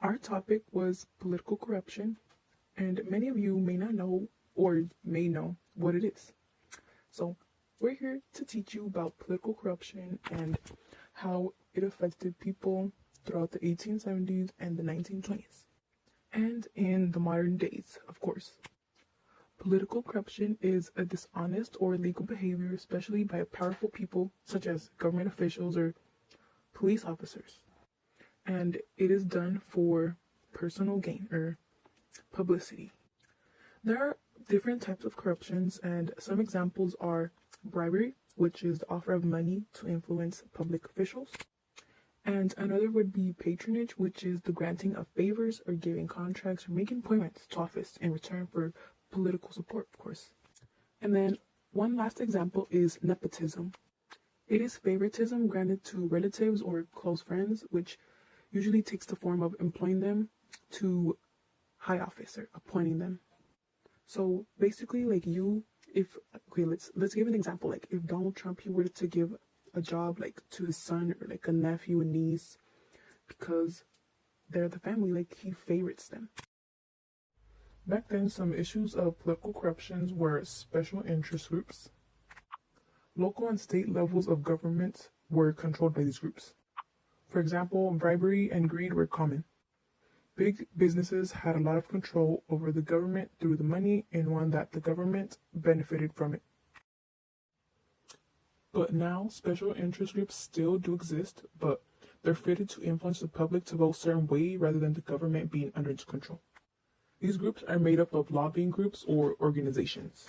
Our topic was political corruption, and many of you may not know or may know what it is. So, we're here to teach you about political corruption and how it affected people throughout the 1870s and the 1920s, and in the modern days, of course. Political corruption is a dishonest or illegal behavior, especially by powerful people such as government officials or police officers. And it is done for personal gain or publicity. There are different types of corruptions, and some examples are bribery, which is the offer of money to influence public officials. And another would be patronage, which is the granting of favors or giving contracts or making appointments to office in return for political support, of course. And then one last example is nepotism. It is favoritism granted to relatives or close friends, which usually takes the form of employing them to high office or appointing them. So basically, like let's give an example. Like if Donald Trump, he were to give a job like to his son or like a nephew and niece, because they're the family, like he favorites them. Back then, some issues of political corruptions were special interest groups. Local and state levels of government were controlled by these groups. For example, bribery and greed were common. Big businesses had a lot of control over the government through the money and one that the government benefited from it. But now, special interest groups still do exist, but they're fitted to influence the public to vote a certain way rather than the government being under its control. These groups are made up of lobbying groups or organizations.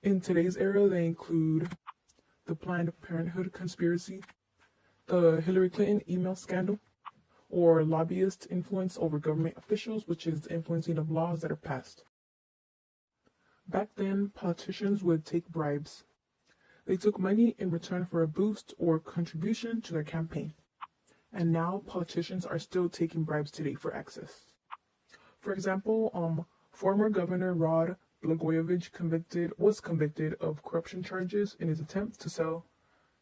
In today's era, they include the Planned Parenthood conspiracy, the Hillary Clinton email scandal, or lobbyist influence over government officials, which is the influencing of laws that are passed. Back then, politicians would take bribes. They took money in return for a boost or contribution to their campaign. And now politicians are still taking bribes today for access. For example, former Governor Rod Blagojevich was convicted of corruption charges in his attempt to sell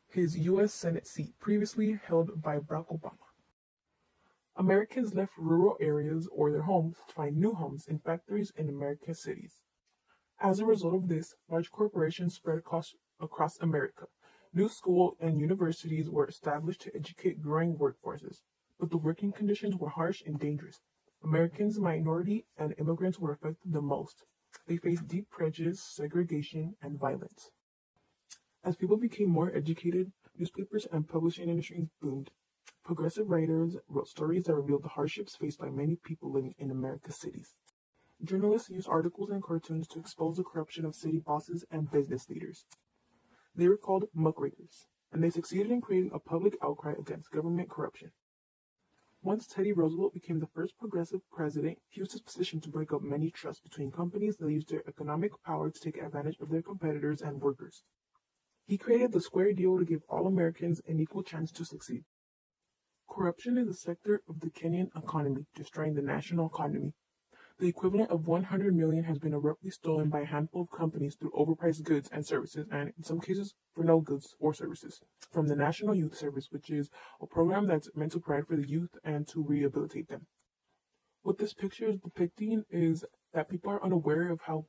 his U.S. Senate seat previously held by Barack Obama. Americans left rural areas or their homes to find new homes in factories in American cities. As a result of this, large corporations spread across America. New schools and universities were established to educate growing workforces, but the working conditions were harsh and dangerous. Americans, minority, and immigrants were affected the most. They faced deep prejudice, segregation, and violence. As people became more educated, newspapers and publishing industries boomed. Progressive writers wrote stories that revealed the hardships faced by many people living in America's cities. Journalists used articles and cartoons to expose the corruption of city bosses and business leaders. They were called muckrakers, and they succeeded in creating a public outcry against government corruption. Once Teddy Roosevelt became the first progressive president, he used his position to break up many trusts between companies that used their economic power to take advantage of their competitors and workers. He created the Square Deal to give all Americans an equal chance to succeed. Corruption is a sector of the Kenyan economy, destroying the national economy. The equivalent of 100 million has been abruptly stolen by a handful of companies through overpriced goods and services, and in some cases, for no goods or services, from the National Youth Service, which is a program that's meant to provide for the youth and to rehabilitate them. What this picture is depicting is that people are unaware of how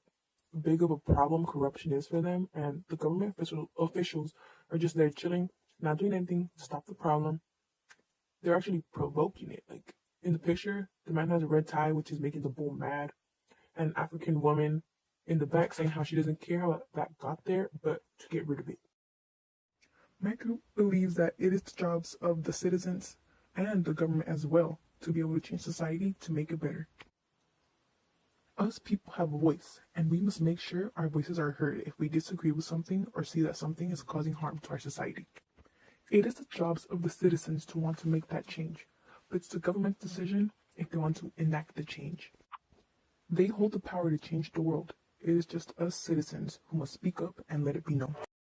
big of a problem corruption is for them, and the government officials are just there chilling, not doing anything to stop the problem. They're actually provoking it. Like in the picture, the man has a red tie, which is making the bull mad. An African woman in the back saying how she doesn't care how that got there, but to get rid of it. My group believes that it is the jobs of the citizens and the government as well to be able to change society to make it better. Us people have a voice, and we must make sure our voices are heard if we disagree with something or see that something is causing harm to our society. It is the jobs of the citizens to want to make that change, but it's the government's decision if they want to enact the change. They hold the power to change the world. It is just us citizens who must speak up and let it be known.